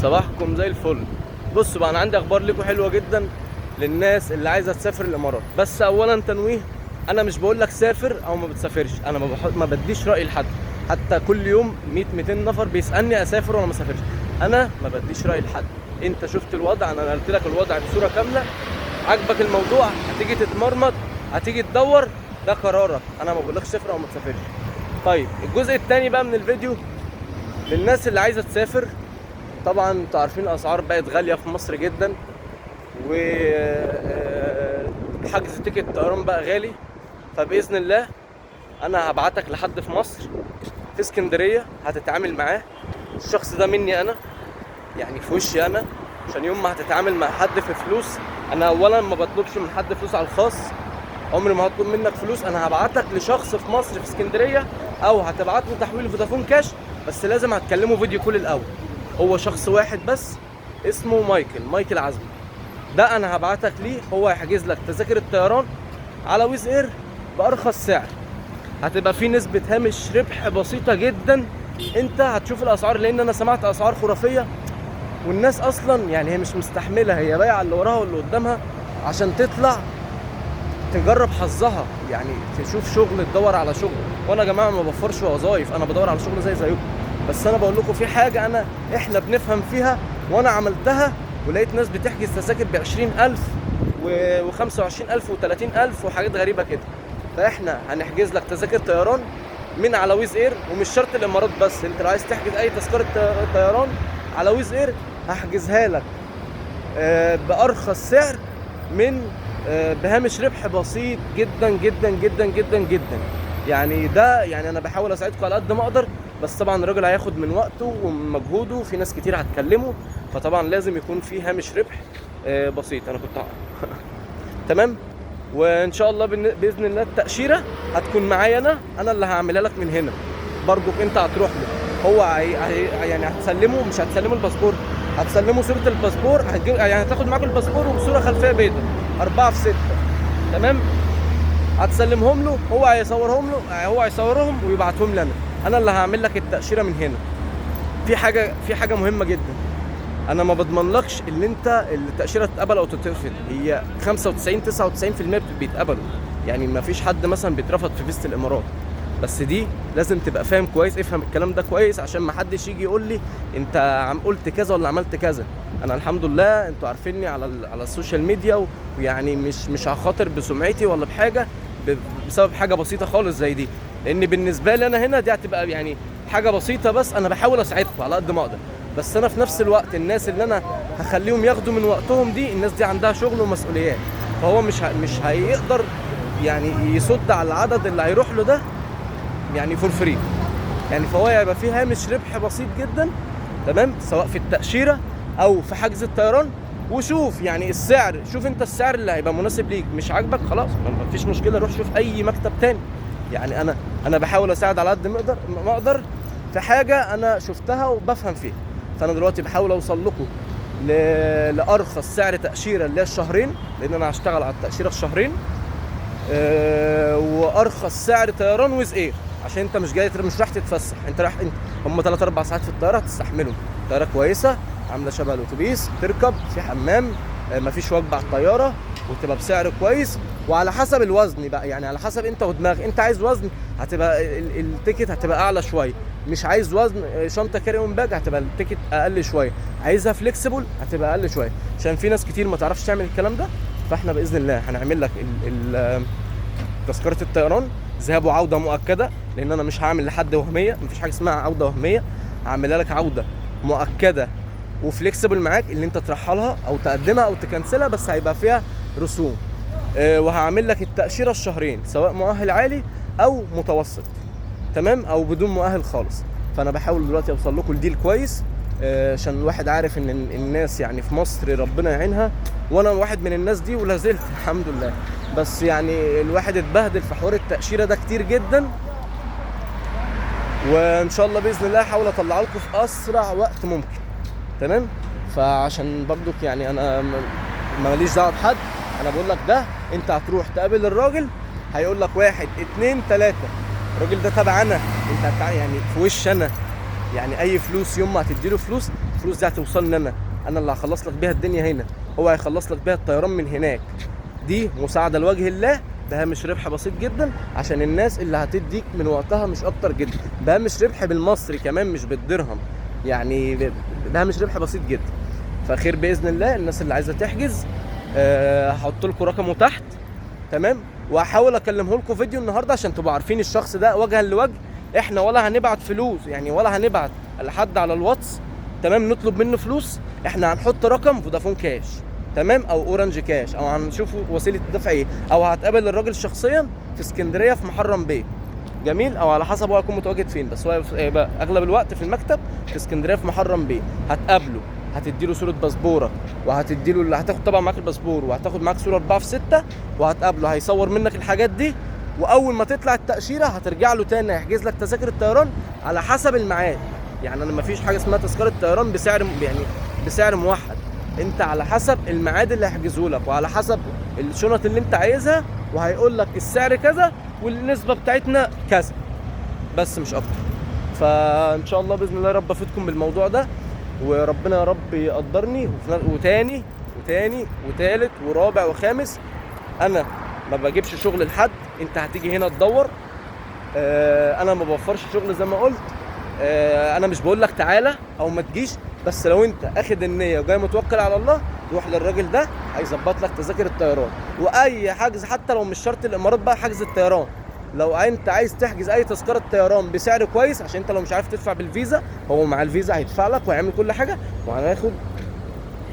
صباحكم زي الفل. بصوا بقى، انا عندي اخبار لكم حلوه جدا للناس اللي عايزه تسافر الامارات. بس اولا تنويه، انا مش بقول لك سافر او ما بتسافرش، انا ما بديش راي لحد. حتى كل يوم 100-200 نفر بيسالني اسافر ولا ما اسافرش، انا ما بديش راي لحد. انت شفت الوضع، انا قلت لك الوضع بصوره كامله. عجبك الموضوع هتيجي تتمرمط، هتيجي تدور، ده قرارك. انا ما بقولكش سافر او ما تسافرش. طيب الجزء الثاني بقى من الفيديو للناس اللي عايزه تسافر. طبعا انتوا عارفين الاسعار بقت غاليه في مصر جدا، و حجز تيكت الطيران بقى غالي. فباذن الله انا هبعتك لحد في مصر في اسكندريه هتتعامل معاه. الشخص ده مني انا، يعني في وشي انا، عشان يوم ما هتتعامل مع حد في فلوس، انا اولا ما بطلبش من حد فلوس على الخاص، عمري ما هطلب منك فلوس. انا هبعتك لشخص في مصر في اسكندريه، او هتبعت له تحويل فودافون كاش، بس لازم هتكلمه فيديو كول الاول. هو شخص واحد بس اسمه مايكل عزمي، ده انا هبعتك ليه. هو هيحجز لك تذاكر الطيران على ويز اير بارخص سعر، هتبقى في نسبه هامش ربح بسيطه جدا. انت هتشوف الاسعار، لان انا سمعت اسعار خرافيه، والناس اصلا يعني هي مش مستحمله، هي بايعه اللي وراها واللي قدامها عشان تطلع تجرب حظها، يعني تشوف شغل، تدور على شغل. وانا يا جماعه ما بوفرش وظايف، انا بدور على شغل زيكم. بس انا بقول لكم في حاجه احنا بنفهم فيها، وانا عملتها ولقيت ناس بتحجز تذاكر ب 20,000 و 25,000 و 30,000 وحاجات غريبه كده. فاحنا هنحجز لك تذاكر طيران من على ويز اير، ومش شرط الامارات بس، انت لو عايز تحجز اي تذكره طيران على ويز اير هحجزها لك بارخص سعر، من بهامش ربح بسيط جدا جدا جدا جدا جدا. يعني ده يعني انا بحاول اساعدكم على قد ما اقدر، بس طبعا الراجل هياخد من وقته ومن مجهوده، في ناس كتير هتكلمه، فطبعا لازم يكون في هامش ربح بسيط. انا كنت تمام. وان شاء الله باذن الله التاشيره هتكون معايا انا اللي هعملها لك من هنا. برضو انت هتروح له، هو يعني هتسلمه، مش هتسلمه الباسبور، هتسلمه صورة الباسبور، يعني هتاخد معاك الباسبور وصورة خلفية بيضاء 4x6، تمام. هتسلمهم له، هو هيصورهم ويبعتهم لي انا اللي هعمل لك التأشيرة من هنا. في حاجة مهمة جدا، انا ما بضمنلكش ان انت التأشيرة تتقبل او تترفض، هي 95-99% بيتقبلوا، يعني ما فيش حد مثلا بيترفض في فيزة الامارات. بس دي لازم تبقى فاهم كويس، افهم الكلام ده كويس، عشان ما حدش يجي يقول لي انت قلت كذا ولا عملت كذا. انا الحمد لله انتوا عارفيني على السوشيال ميديا، ويعني مش هخاطر بسمعتي ولا بحاجه بسبب حاجه بسيطه خالص زي دي، لان بالنسبه لي انا هنا دي هتبقى يعني حاجه بسيطه، بس انا بحاول اساعدكم على قد ما اقدر. بس انا في نفس الوقت الناس اللي انا هخليهم ياخدوا من وقتهم دي، الناس دي عندها شغل ومسؤوليات، فهو مش هيقدر يعني يصد على العدد اللي هيروح له ده يعني فور فري. يعني فهو هيبقى فيه هامش ربح بسيط جدا، تمام، سواء في التأشيرة او في حجز الطيران. وشوف يعني السعر، شوف انت السعر اللي هيبقى مناسب ليك. مش عاجبك خلاص ما فيش مشكله، روح شوف اي مكتب تاني. يعني انا بحاول اساعد على قد ما اقدر في حاجه انا شفتها وبفهم فيها. فانا دلوقتي بحاول اوصل لكم لارخص سعر تأشيرة اللي هي الشهرين، لان انا هشتغل على التأشيرة الشهرين، وارخص سعر طيران ويز اير، عشان انت مش رايح تتفسح، انت رايح هم 3-4 ساعات في الطياره هتستحملهم. طياره كويسه عامله شبه الاتوبيس، تركب في حمام، مفيش وجبه على الطياره، وتبقى بسعر كويس. وعلى حسب الوزن بقى، يعني على حسب انت ودماغك، انت عايز وزن هتبقى التيكت هتبقى اعلى شويه، مش عايز وزن شنطه كاري اون باج هتبقى التيكت اقل شويه، عايزها فليكسيبل هتبقى اقل شويه، عشان في ناس كتير ما تعرفش تعمل الكلام ده. فاحنا باذن الله هنعمل لك تذكره الطيران ذهاب وعوده مؤكده، لان انا مش هعمل لحد وهميه، مفيش حاجه اسمها عوده وهميه، هعملها لك عوده مؤكده وفليكسيبل معاك، اللي انت ترحلها او تقدمها او تكنسلها، بس هيبقى فيها رسوم. وهعمل لك التأشيرة الشهرين سواء مؤهل عالي او متوسط، تمام، او بدون مؤهل خالص. فانا بحاول دلوقتي اوصل لكم الديل كويس، عشان الواحد عارف ان الناس يعني في مصر ربنا يعينها، وانا واحد من الناس دي ولا زلت الحمد لله. بس يعني الواحد اتبهدل في حوار التأشيرة ده كتير جدا، وان شاء الله باذن الله هحاول اطلع لكم في اسرع وقت ممكن، تمام. فعشان برضك يعني انا ماليش دعوه بحد، انا بقول لك ده انت هتروح تقابل الراجل هيقول لك 1 2 3، الراجل ده تبع انا، انت يعني في وش انا، يعني اي فلوس يوم ما هتديله فلوس في الفلوس دي هتوصلني انا اللي هخلص لك بيها الدنيا هنا، هو هيخلص لك بيها الطيران من هناك. دي مساعده لوجه الله بهامش ربح بسيط جدا، عشان الناس اللي هتديك من وقتها مش اكتر جدا، بهامش ربح بالمصري كمان مش بالدرهم، يعني بهامش ربح بسيط جدا. فخير باذن الله. الناس اللي عايزه تحجز هحط لكم رقمه تحت، تمام، وهحاول اكلمه لكم فيديو النهارده عشان تبقوا عارفين الشخص ده وجها لوجه. احنا ولا هنبعت فلوس يعني، ولا هنبعت لحد على الواتس، تمام، نطلب منه فلوس. احنا هنحط رقم فودافون كاش، تمام، او اورنج كاش، او هنشوف وسيله الدفع ايه، او هتقابل الراجل شخصيا في اسكندريه في محرم بيه، جميل، او على حسب هو هيكون متواجد فين، بس هو يبقى اغلب الوقت في المكتب في اسكندريه في محرم بيه. هتقابله، هتديله صوره باسبورك، وهتديله اللي هتاخد طبعا معاك الباسبور، وهتاخد معاك صوره 4 في 6، وهتقابله هيصور منك الحاجات دي. واول ما تطلع التاشيره هترجع له تاني هيحجز لك تذاكر الطيران على حسب الميعاد. يعني انا مفيش حاجه اسمها تذكره طيران بسعر يعني بسعر موحد، انت على حسب الميعاد اللي هيحجزه لك وعلى حسب الشنط اللي انت عايزها، وهيقول لك السعر كذا والنسبه بتاعتنا كذا، بس مش اكتر. فان شاء الله باذن الله رب افيدكم بالموضوع ده، وربنا يا رب يقدرني. وتاني وتاني وتالت ورابع وخامس، انا ما بجيبش شغل لحد، انت هتيجي هنا تدور. انا ما بوفرش شغل زي ما قلت. انا مش بقول لك تعالى او ما تجيش، بس لو انت اخد النيه وجاي متوكل على الله، روح للراجل ده هيظبط لك تذاكر الطيران واي حجز، حتى لو مش شرط الامارات بقى حجز الطيران. لو انت عايز تحجز اي تذكره طيران بسعر كويس، عشان انت لو مش عارف تدفع بالفيزا، هو مع الفيزا هيدفع لك وهيعمل كل حاجه، وهناخد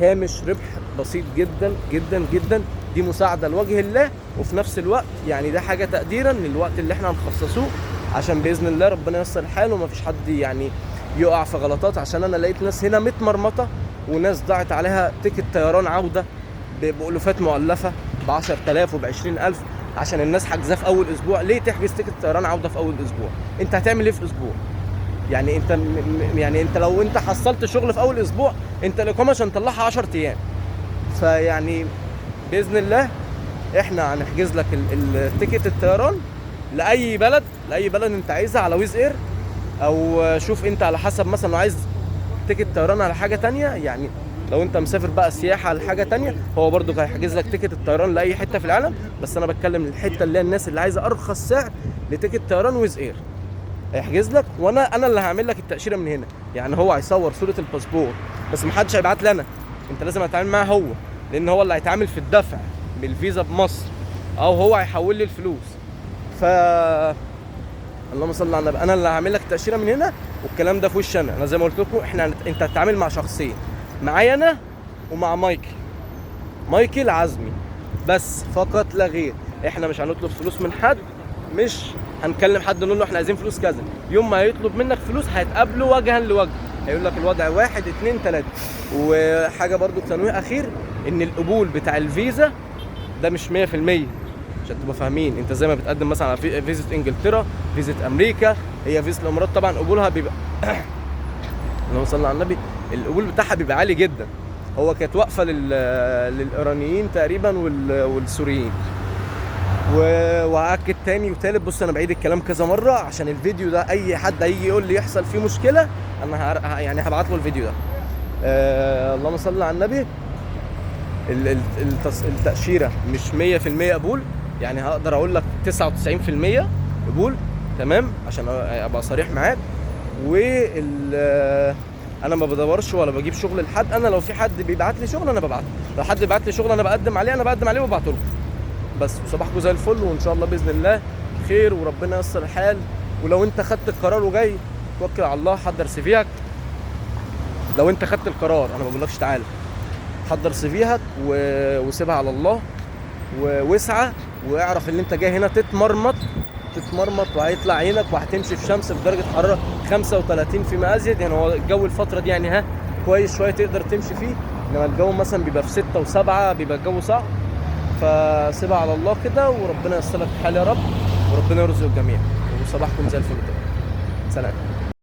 هامش ربح بسيط جدا جدا جدا. دي مساعده لوجه الله، وفي نفس الوقت يعني ده حاجه تقديرا للوقت اللي احنا هنخصصوه، عشان باذن الله ربنا ييسر الحال ومفيش حد يعني يقع في غلطات. عشان انا لقيت ناس هنا متمرمطه، وناس ضاعت عليها تيكت طيران عوده بألوفات مؤلفه ب 10000 وب 20000، عشان الناس حاجزاه في اول اسبوع. ليه تحجز تيكت طيران عوده في اول اسبوع؟ انت هتعمل ايه في اسبوع؟ يعني انت يعني انت لو انت حصلت شغل في اول اسبوع، انت الاقامه عشان تطلعها 10 ايام. فيعني باذن الله احنا هنحجز لك التيكت الطيران لاي بلد انت عايزها على ويز اير، او شوف انت على حسب، مثلا لو عايز تيكت طيران على حاجه تانية، يعني لو انت مسافر بقى سياحه على حاجه تانية، هو برضو هيحجز لك تيكت الطيران لاي حته في العالم. بس انا بتكلم الحته اللي هي الناس اللي عايزه ارخص سعر لتيكت طيران ويز اير، هيحجز لك، وانا اللي هعمل لك التاشيره من هنا. يعني هو هيصور صوره الباسبور، بس محدش هيبعت لي انا، انت لازم هتتعامل معاه هو، لان هو اللي هيتعامل في الدفع بالفيزا بمصر، او هو هيحول لي الفلوس. ف اللهم صل على النبي، انا اللي هعمل لك التاشيره من هنا، والكلام ده في وش انا زي ما قلت لكم. انت هتتعامل مع شخصين، معايا انا ومع مايكل العزمي، بس فقط لا غير. احنا مش هنطلب فلوس من حد، مش هنكلم حد نقول له احنا عايزين فلوس كذا. يوم ما هيطلب منك فلوس هيتقابلوا وجها لوجه، هيقول لك الوضع 1 2 3. وحاجه برضو تنويه اخير، ان القبول بتاع الفيزا ده مش 100%، عشان تبقوا فاهمين. انت زي ما بتقدم مثلا على فيزا انجلترا، فيزا امريكا، هي فيزا الامارات طبعا قبولها بيبقى اللهم صل على النبي، القبول بتاعها بيبقى عالي جدا. هو كانت واقفه للايرانيين تقريبا والسوريين. وهاكد تاني وتالت، بص انا بعيد الكلام كذا مره عشان الفيديو ده اي حد هيجي يقول لي يحصل فيه مشكله، انا يعني هبعت له الفيديو ده. اللهم صل على النبي. التاشيره مش 100% قبول، يعني هقدر اقول لك 99% قبول، تمام، عشان ابقى صريح معاك. انا ما بدورش ولا بجيب شغل لحد. انا لو في حد بيبعت لي شغل انا ببعته، لو حد بيبعت لي شغل انا بقدم عليه وببعته له بس. وصباحكم زي الفل، وان شاء الله باذن الله خير وربنا ييسر الحال. ولو انت خدت القرار وجاي توكل على الله، حضر سيفيهك. لو انت خدت القرار، انا ما بقولكش تعالى، حضر سيفيهك وسيبها على الله، واسعى، واعرف ان انت جاي هنا تتمرمط، وهيطلع عينك، وهتمشي في شمس في درجه حراره 35 فيما ازيد. يعني هو الجو الفتره دي يعني كويس شويه تقدر تمشي فيه، انما الجو مثلا بيبقى في 6 و7 بيبقى الجو صعب. فسيبها على الله كده، وربنا ييسر لك الحال يا رب، وربنا يرزق الجميع. وصباحكم زي الفل. سلام.